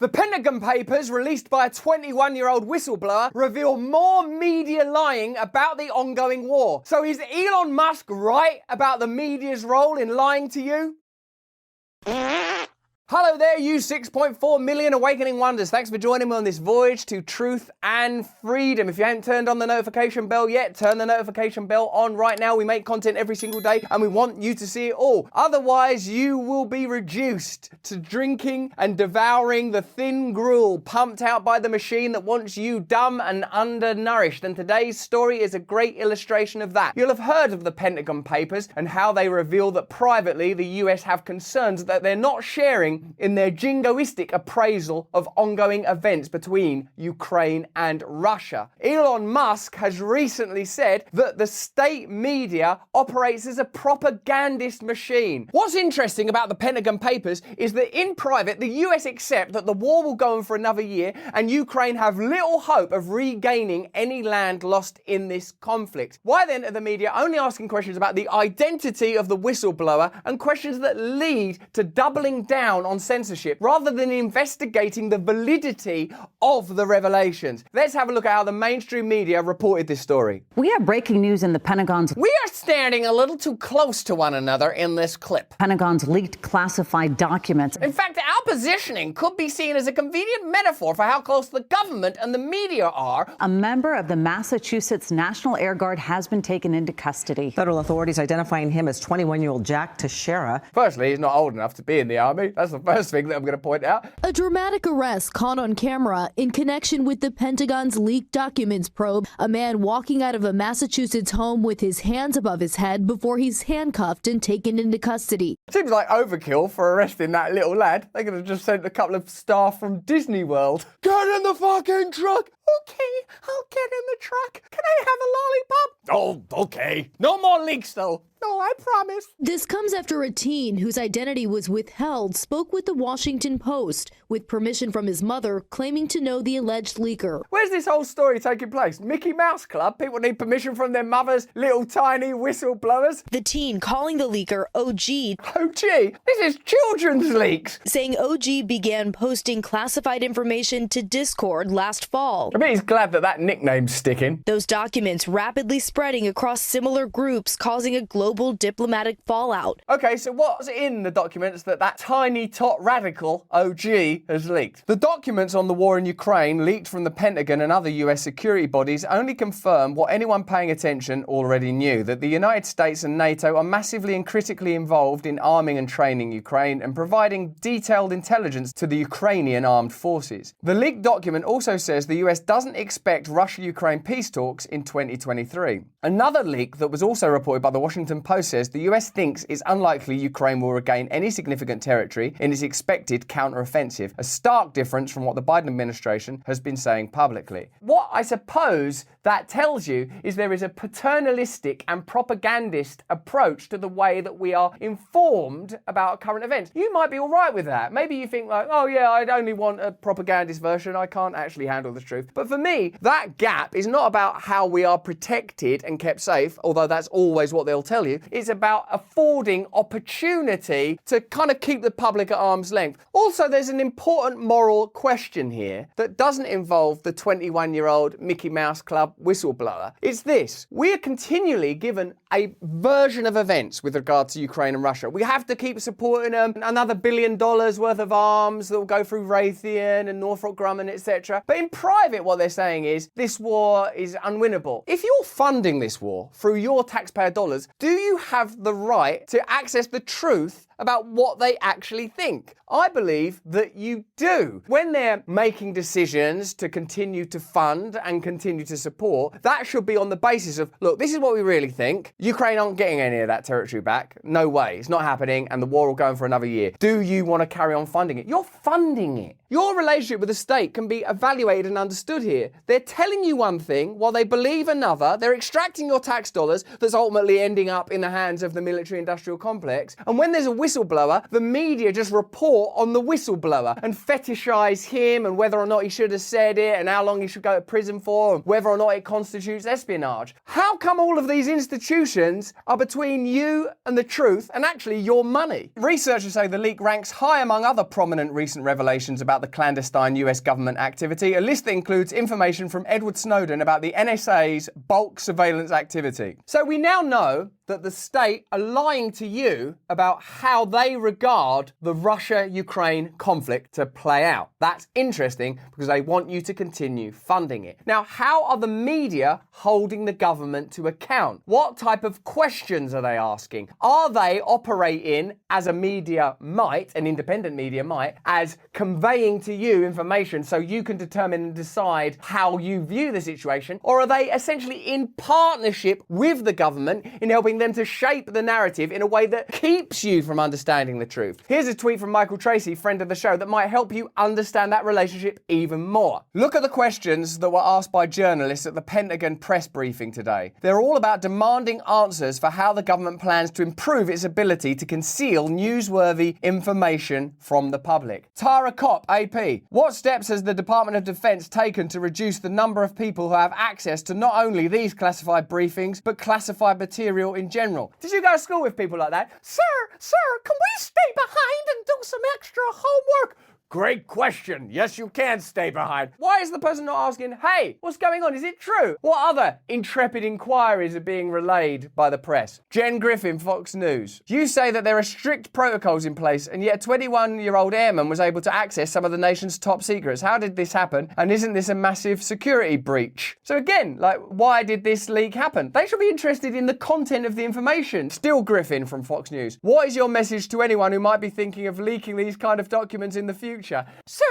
The Pentagon Papers, released by a 21-year-old whistleblower, reveal more media lying about the ongoing war. So is Elon Musk right about the media's role in lying to you? Hello there, you 6.4 million awakening wonders. Thanks for joining me on this voyage to truth and freedom. If you haven't turned on the notification bell yet, turn the notification bell on right now. We make content every single day and we want you to see it all. Otherwise, you will be reduced to drinking and devouring the thin gruel pumped out by the machine that wants you dumb and undernourished. And today's story is a great illustration of that. You'll have heard of the Pentagon Papers and how they reveal that privately the US have concerns that they're not sharing in their jingoistic appraisal of ongoing events between Ukraine and Russia. Elon Musk has recently said that the state media operates as a propagandist machine. What's interesting about the Pentagon Papers is that in private, the US accept that the war will go on for another year and Ukraine have little hope of regaining any land lost in this conflict. Why then are the media only asking questions about the identity of the whistleblower and questions that lead to doubling down on censorship rather than investigating the validity of the revelations? Let's have a look at how the mainstream media reported this story. We have breaking news in the Pentagon's... We are standing a little too close to one another in this clip. Pentagon's leaked classified documents. In fact, our positioning could be seen as a convenient metaphor for how close the government and the media are. A member of the Massachusetts National Air Guard has been taken into custody. Federal authorities identifying him as 21-year-old Jack Teixeira. Firstly, he's not old enough to be in the army. That's the first thing that I'm going to point out. A dramatic arrest caught on camera in connection with the Pentagon's leaked documents probe. A man walking out of a Massachusetts home with his hands above his head before he's handcuffed and taken into custody. Seems like overkill for arresting that little lad. They could have just sent a couple of staff from Disney World. Get in the fucking truck! Okay, I'll get in the truck. Can I have a lollipop? Oh, okay. No more leaks, though. No, I promise. This comes after a teen whose identity was withheld spoke with the Washington Post with permission from his mother, claiming to know the alleged leaker. Where's this whole story taking place? Mickey Mouse Club? People need permission from their mothers, little tiny whistleblowers? The teen calling the leaker OG. OG? This is children's leaks. Saying OG began posting classified information to Discord last fall. I bet he's glad that that nickname's sticking. Those documents rapidly spreading across similar groups, causing a global diplomatic fallout. Okay, so what's in the documents that tiny tot radical OG has leaked? The documents on the war in Ukraine, leaked from the Pentagon and other US security bodies, only confirm what anyone paying attention already knew, that the United States and NATO are massively and critically involved in arming and training Ukraine and providing detailed intelligence to the Ukrainian armed forces. The leaked document also says the US doesn't expect Russia-Ukraine peace talks in 2023. Another leak that was also reported by the Washington Post says the US thinks it's unlikely Ukraine will regain any significant territory in its expected counter-offensive, a stark difference from what the Biden administration has been saying publicly. What I suppose that tells you is there is a paternalistic and propagandist approach to the way that we are informed about current events. You might be all right with that. Maybe you think like, oh yeah, I'd only want a propagandist version. I can't actually handle the truth. But for me, that gap is not about how we are protected and kept safe, although that's always what they'll tell you. It's about affording opportunity to kind of keep the public at arm's length. Also, there's an important moral question here that doesn't involve the 21-year-old Mickey Mouse Club whistleblower. It's this: we are continually given a version of events with regard to Ukraine and Russia. We have to keep supporting them, another $1 billion worth of arms that will go through Raytheon and Northrop Grumman, etc. But in private, what they're saying is this war is unwinnable. If you're funding this war through your taxpayer dollars, do you have the right to access the truth about what they actually think? I believe that you do. When they're making decisions to continue to fund and continue to support, that should be on the basis of, look, this is what we really think. Ukraine aren't getting any of that territory back. No way. It's not happening, and the war will go on for another year. Do you want to carry on funding it? You're funding it. Your relationship with the state can be evaluated and understood here. They're telling you one thing while they believe another. They're extracting your tax dollars that's ultimately ending up in the hands of the military-industrial complex. And when there's a whistleblower, the media just report on the whistleblower and fetishize him and whether or not he should have said it and how long he should go to prison for and whether or not it constitutes espionage. How come all of these institutions solutions are between you and the truth and actually your money. Researchers say the leak ranks high among other prominent recent revelations about the clandestine US government activity, a list that includes information from Edward Snowden about the NSA's bulk surveillance activity. So we now know that the state are lying to you about how they regard the Russia-Ukraine conflict to play out. That's interesting because they want you to continue funding it. Now, how are the media holding the government to account? What type of questions are they asking? Are they operating as a media might, an independent media might, as conveying to you information so you can determine and decide how you view the situation? Or are they essentially in partnership with the government in helping them to shape the narrative in a way that keeps you from understanding the truth? Here's a tweet from Michael Tracy, friend of the show, that might help you understand that relationship even more. Look at the questions that were asked by journalists at the Pentagon press briefing today. They're all about demanding answers for how the government plans to improve its ability to conceal newsworthy information from the public. Tara Kopp, AP. What steps has the Department of Defense taken to reduce the number of people who have access to not only these classified briefings, but classified material in general? Did you go to school with people like that? Sir, can we stay behind and do some extra homework? Great question. Yes, you can stay behind. Why is the person not asking, hey, what's going on? Is it true? What other intrepid inquiries are being relayed by the press? Jen Griffin, Fox News. You say that there are strict protocols in place, and yet a 21-year-old airman was able to access some of the nation's top secrets. How did this happen? And isn't this a massive security breach? So again, why did this leak happen? They should be interested in the content of the information. Still Griffin from Fox News. What is your message to anyone who might be thinking of leaking these kind of documents in the future? Sir,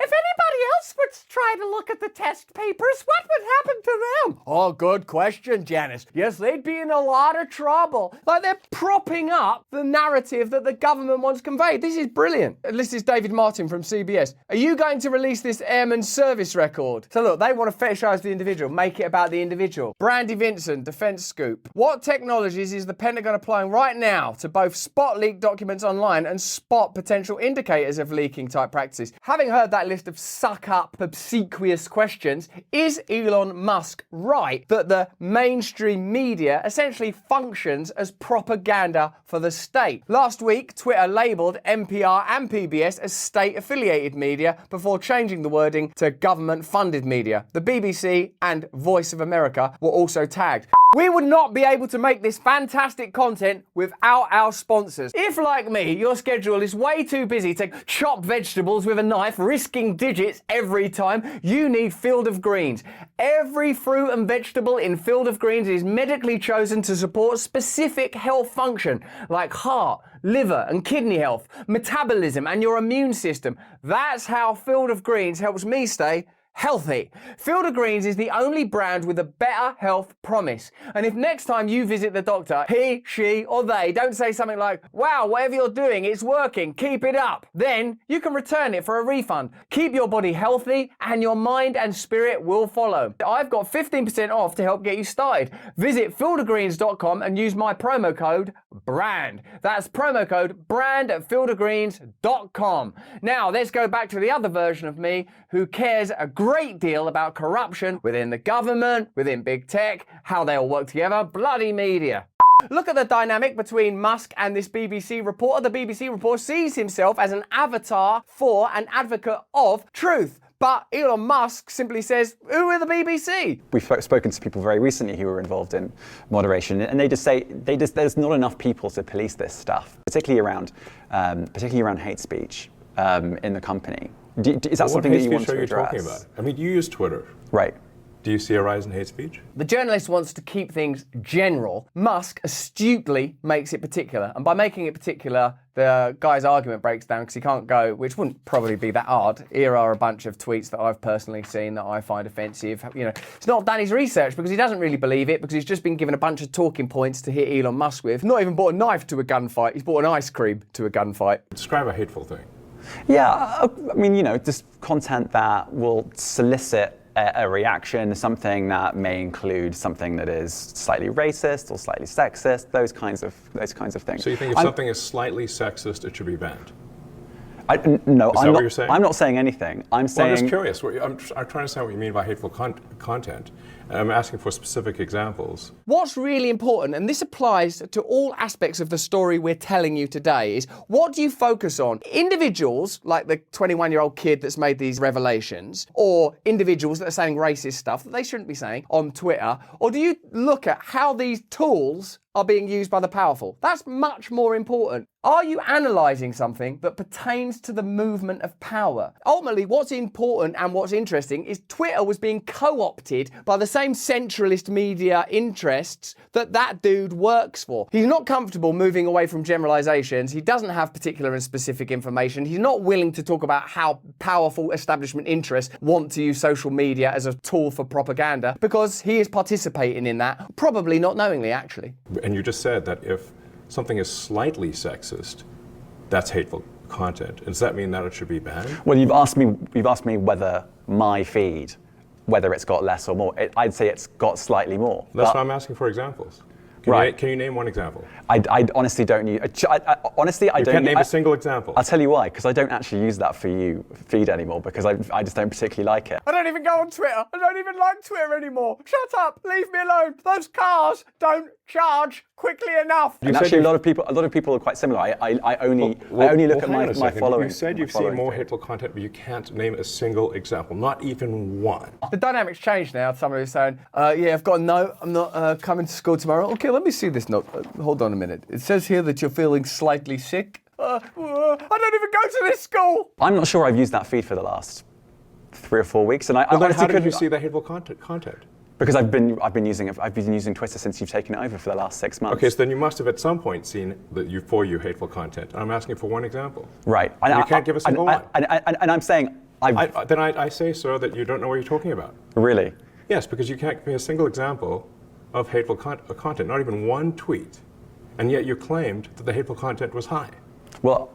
if anybody else would try to look at the test papers, what would happen to them? Oh, good question, Janice. Yes, they'd be in a lot of trouble. They're propping up the narrative that the government wants conveyed. This is brilliant. This is David Martin from CBS. Are you going to release this airman service record? So look, they want to fetishize the individual, make it about the individual. Brandy Vincent, Defense Scoop. What technologies is the Pentagon applying right now to both spot leaked documents online and spot potential indicators of leaking type practices? Having heard that list of suck-up, obsequious questions, is Elon Musk right that the mainstream media essentially functions as propaganda for the state? Last week, Twitter labelled NPR and PBS as state-affiliated media before changing the wording to government-funded media. The BBC and Voice of America were also tagged. We would not be able to make this fantastic content without our sponsors. If, like me, your schedule is way too busy to chop vegetables with a knife, risking digits every time, you need Field of Greens. Every fruit and vegetable in Field of Greens is medically chosen to support specific health function, like heart, liver and kidney health, metabolism and your immune system. That's how Field of Greens helps me stay healthy. Field of Greens is the only brand with a better health promise. And if next time you visit the doctor, he, she, or they don't say something like, wow, whatever you're doing, it's working, keep it up, then you can return it for a refund. Keep your body healthy and your mind and spirit will follow. I've got 15% off to help get you started. Visit fieldofgreens.com and use my promo code BRAND. That's promo code BRAND at fieldofgreens.com. Now, let's go back to the other version of me who cares a great deal about corruption within the government, within big tech, how they all work together, bloody media. Look at the dynamic between Musk and this BBC reporter. The BBC reporter sees himself as an avatar for, an advocate of truth. But Elon Musk simply says, who are the BBC? We've spoken to people very recently who were involved in moderation, and they just say there's not enough people to police this stuff, particularly around hate speech in the company. Is that something that you want to address? What hate speech are you talking about? I mean, you use Twitter. Right. Do you see a rise in hate speech? The journalist wants to keep things general. Musk astutely makes it particular. And by making it particular, the guy's argument breaks down because he can't go, which wouldn't probably be that hard. Here are a bunch of tweets that I've personally seen that I find offensive. You know, he's not done his research because he doesn't really believe it, because he's just been given a bunch of talking points to hit Elon Musk with. Not even bought a knife to a gunfight. He's bought an ice cream to a gunfight. Describe a hateful thing. Yeah, I mean, you know, just content that will solicit a reaction, something that may include something that is slightly racist or slightly sexist, those kinds of things. So you think if something is slightly sexist, it should be banned? No, Is that I'm what not. you're saying? I'm not saying anything. I'm Well, saying. I'm just curious. I'm trying to understand what you mean by hateful content. And I'm asking for specific examples. What's really important, and this applies to all aspects of the story we're telling you today, is what do you focus on? Individuals, like the 21-year-old kid that's made these revelations, or individuals that are saying racist stuff that they shouldn't be saying on Twitter, or do you look at how these tools are being used by the powerful? That's much more important. Are you analysing something that pertains to the movement of power? Ultimately, what's important and what's interesting is Twitter was being co-opted by the same centralist media interests that dude works for. He's not comfortable moving away from generalisations. He doesn't have particular and specific information. He's not willing to talk about how powerful establishment interests want to use social media as a tool for propaganda, because he is participating in that, probably not knowingly, actually. And you just said that if something is slightly sexist, that's hateful content. Does that mean that it should be banned? Well, you've asked me whether my feed, whether it's got less or more. I'd say it's got slightly more. That's But why I'm asking for examples. Right. Can you name one example? I honestly don't use. Honestly, I You don't. can't name a single example. I'll tell you why. Because I don't actually use that For You feed anymore. Because I just don't particularly like it. I don't even go on Twitter. I don't even like Twitter anymore. Shut up. Leave me alone. Those cars don't charge quickly enough. And actually, a lot of people are quite similar. I only look at hang on my a second. following. You said you've seen more hateful content, but you can't name a single example, not even one. The dynamic's changed now. Somebody was saying, yeah, I've got a note. I'm not coming to school tomorrow. Okay, let me see this note. Hold on a minute. It says here that you're feeling slightly sick. I don't even go to this school. I'm not sure I've used that feed for the last 3 or 4 weeks, and I Well, then honestly how did you couldn't- see the hateful content? Because I've been using Twitter since you've taken it over for the last 6 months. Okay, so then you must have at some point seen the For You hateful content. I'm asking for one example. Right. You can't give a single one. And I'm saying I say, sir, that you don't know what you're talking about. Really. Yes, because you can't give me a single example of hateful content, not even one tweet. And yet you claimed that the hateful content was high. Well,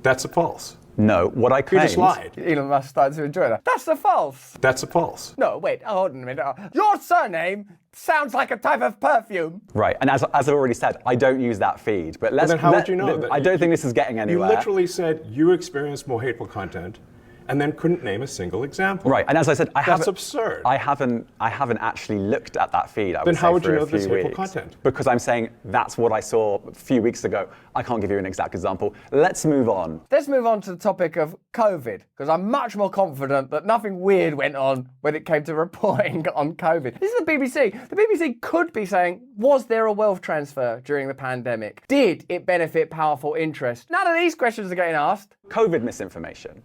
That's a false. no. What I You claimed. just lied. Elon Musk started to enjoy that. That's a false. That's a false. No, wait, hold on a minute. Your surname sounds like a type of perfume. Right, and as I've already said, I don't use that feed. But let's. then how would you know that I don't think this is getting You anywhere. literally said you experienced more hateful content and then couldn't name a single example. Right, and as I said, That's absurd. I haven't actually looked at that feed. Then how would you know this this hateful content? Because I'm saying that's what I saw a few weeks ago. I can't give you an exact example. Let's move on. Let's move on to the topic of COVID, because I'm much more confident that nothing weird went on when it came to reporting on COVID. This is the BBC. The BBC could be saying, was there a wealth transfer during the pandemic? Did it benefit powerful interests? None of these questions are getting asked. COVID misinformation.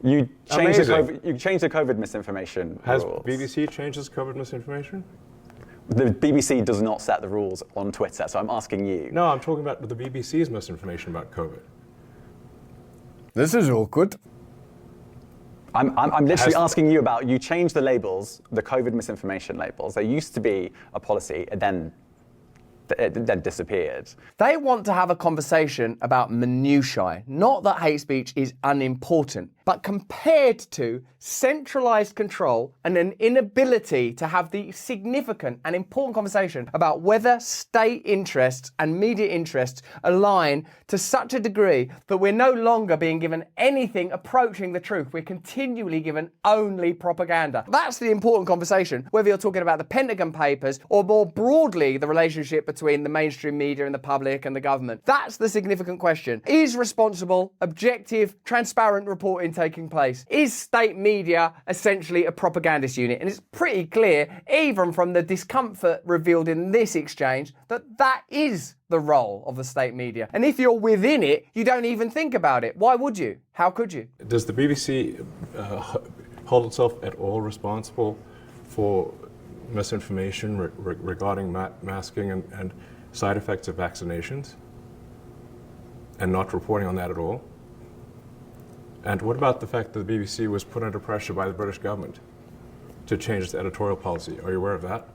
You changed the COVID misinformation Has rules. BBC changed its COVID misinformation? The BBC does not set the rules on Twitter, so I'm asking you. No, I'm talking about the BBC's misinformation about COVID. This is awkward. I'm literally asking you about, you changed the labels, the COVID misinformation labels. There used to be a policy, and then it then disappeared. They want to have a conversation about minutiae, not that hate speech is unimportant, but compared to centralised control and an inability to have the significant and important conversation about whether state interests and media interests align to such a degree that we're no longer being given anything approaching the truth. We're continually given only propaganda. That's the important conversation, whether you're talking about the Pentagon Papers or more broadly the relationship between the mainstream media and the public and the government. That's the significant question. Is responsible, objective, transparent reporting taking place? Is state media essentially a propagandist unit? And it's pretty clear, even from the discomfort revealed in this exchange, that is the role of the state media. And if you're within it, you don't even think about it. Why would you? How could you? Does the BBC hold itself at all responsible for misinformation regarding masking and side effects of vaccinations and not reporting on that at all? And what about the fact that the BBC was put under pressure by the British government to change its editorial policy? Are you aware of that?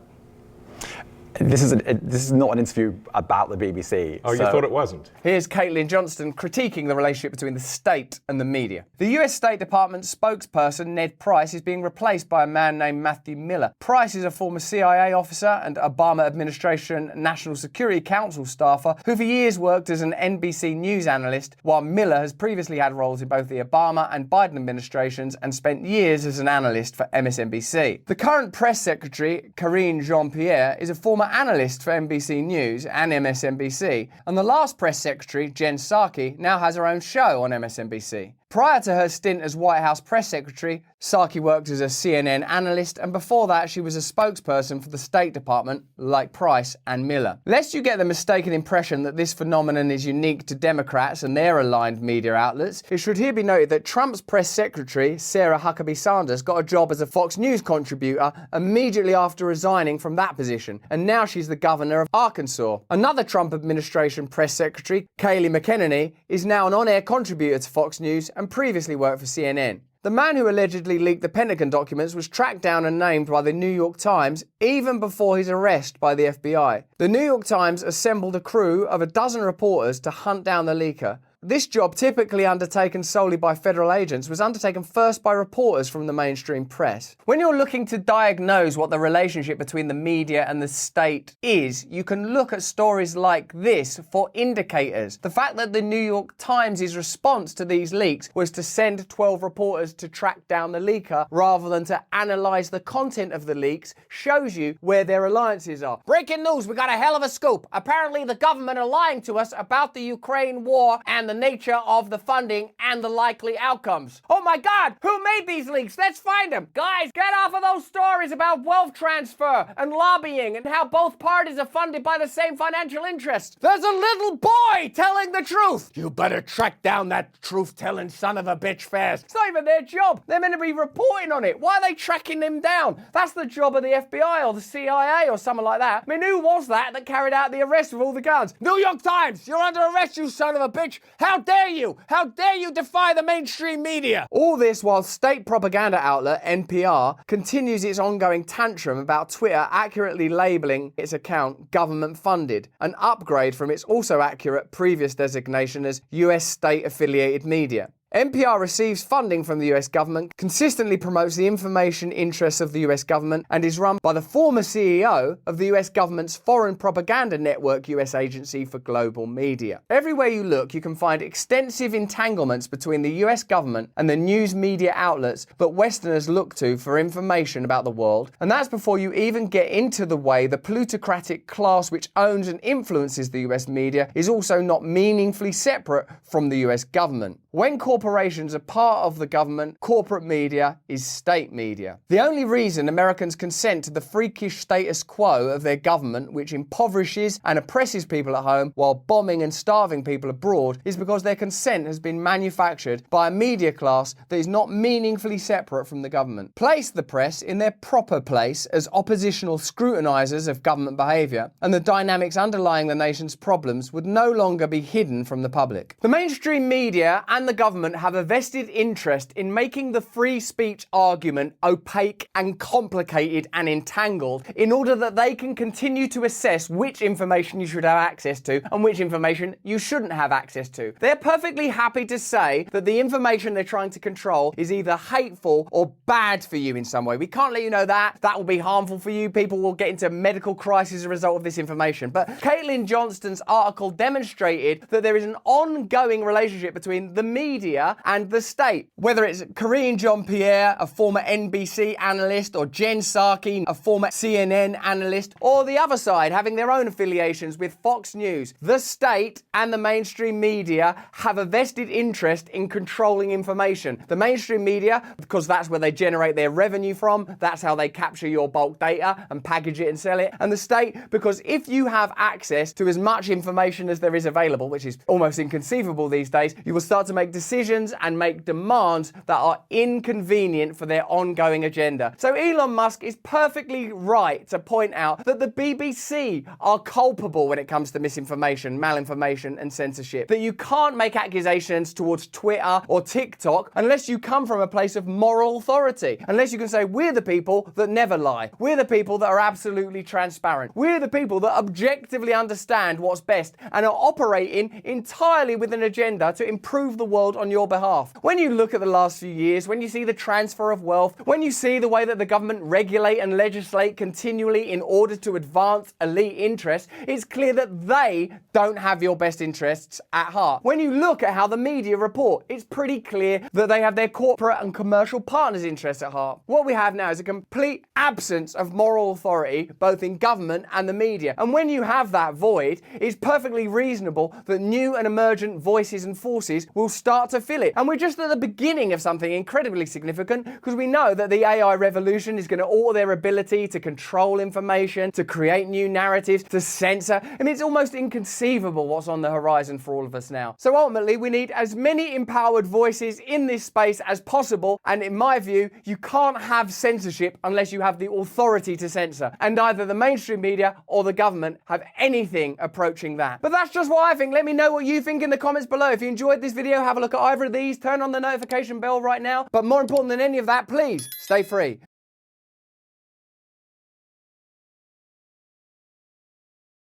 This is not an interview about the BBC. Oh, you thought it wasn't? Here's Caitlin Johnston critiquing the relationship between the state and the media. The US State Department spokesperson Ned Price is being replaced by a man named Matthew Miller. Price is a former CIA officer and Obama administration National Security Council staffer who for years worked as an NBC News analyst, while Miller has previously had roles in both the Obama and Biden administrations and spent years as an analyst for MSNBC. The current press secretary, Karine Jean-Pierre, is a former analyst for NBC News and MSNBC, and the last press secretary, Jen Psaki, now has her own show on MSNBC. Prior to her stint as White House press secretary, Psaki worked as a CNN analyst, and before that she was a spokesperson for the State Department, like Price and Miller. Lest you get the mistaken impression that this phenomenon is unique to Democrats and their aligned media outlets, it should here be noted that Trump's press secretary, Sarah Huckabee Sanders, got a job as a Fox News contributor immediately after resigning from that position, and now she's the governor of Arkansas. Another Trump administration press secretary, Kayleigh McEnany, is now an on-air contributor to Fox News and previously worked for CNN. The man who allegedly leaked the Pentagon documents was tracked down and named by the New York Times even before his arrest by the FBI. The New York Times assembled a crew of a dozen reporters to hunt down the leaker. This job, typically undertaken solely by federal agents, was undertaken first by reporters from the mainstream press. When you're looking to diagnose what the relationship between the media and the state is, you can look at stories like this for indicators. The fact that the New York Times' response to these leaks was to send 12 reporters to track down the leaker rather than to analyse the content of the leaks shows you where their alliances are. Breaking news, we got a hell of a scoop. Apparently the government are lying to us about the Ukraine war and the nature of the funding and the likely outcomes. Oh my God, who made these leaks? Let's find them. Guys, get off of those stories about wealth transfer and lobbying and how both parties are funded by the same financial interest. There's a little boy telling the truth. You better track down that truth-telling son of a bitch fast. It's not even their job. They're meant to be reporting on it. Why are they tracking them down? That's the job of the FBI or the CIA or something like that. I mean, who was that carried out the arrest of all the guns? New York Times, you're under arrest, you son of a bitch. How dare you? How dare you defy the mainstream media? All this while state propaganda outlet NPR continues its ongoing tantrum about Twitter accurately labelling its account government funded, an upgrade from its also accurate previous designation as US state affiliated media. NPR receives funding from the US government, consistently promotes the information interests of the US government, and is run by the former CEO of the US government's foreign propaganda network US Agency for Global Media. Everywhere you look, you can find extensive entanglements between the US government and the news media outlets that Westerners look to for information about the world, and that's before you even get into the way the plutocratic class which owns and influences the US media is also not meaningfully separate from the US government. When corporations are part of the government, corporate media is state media. The only reason Americans consent to the freakish status quo of their government, which impoverishes and oppresses people at home while bombing and starving people abroad, is because their consent has been manufactured by a media class that is not meaningfully separate from the government. Place the press in their proper place as oppositional scrutinizers of government behavior, and the dynamics underlying the nation's problems would no longer be hidden from the public. The mainstream media and the government have a vested interest in making the free speech argument opaque and complicated and entangled in order that they can continue to assess which information you should have access to and which information you shouldn't have access to. They're perfectly happy to say that the information they're trying to control is either hateful or bad for you in some way. We can't let you know that. That will be harmful for you. People will get into medical crisis as a result of this information. But Caitlin Johnston's article demonstrated that there is an ongoing relationship between the media and the state. Whether it's Karine Jean-Pierre, a former NBC analyst, or Jen Psaki, a former CNN analyst, or the other side having their own affiliations with Fox News, the state and the mainstream media have a vested interest in controlling information. The mainstream media, because that's where they generate their revenue from, that's how they capture your bulk data and package it and sell it, and the state, because if you have access to as much information as there is available, which is almost inconceivable these days, you will start to make decisions decisions and make demands that are inconvenient for their ongoing agenda. So Elon Musk is perfectly right to point out that the BBC are culpable when it comes to misinformation, malinformation, and censorship. That you can't make accusations towards Twitter or TikTok unless you come from a place of moral authority. Unless you can say, we're the people that never lie. We're the people that are absolutely transparent. We're the people that objectively understand what's best and are operating entirely with an agenda to improve the world on your behalf. When you look at the last few years, when you see the transfer of wealth, when you see the way that the government regulate and legislate continually in order to advance elite interests, it's clear that they don't have your best interests at heart. When you look at how the media report, it's pretty clear that they have their corporate and commercial partners' interests at heart. What we have now is a complete absence of moral authority, both in government and the media. And when you have that void, it's perfectly reasonable that new and emergent voices and forces will start to fill it. And we're just at the beginning of something incredibly significant, because we know that the AI revolution is going to alter their ability to control information, to create new narratives, to censor. I mean, it's almost inconceivable what's on the horizon for all of us now. So ultimately, we need as many empowered voices in this space as possible. And in my view, you can't have censorship unless you have the authority to censor. And either the mainstream media or the government have anything approaching that. But that's just what I think. Let me know what you think in the comments below. If you enjoyed this video, have a look at either of these. Turn on the notification bell right now. But more important than any of that, please stay free.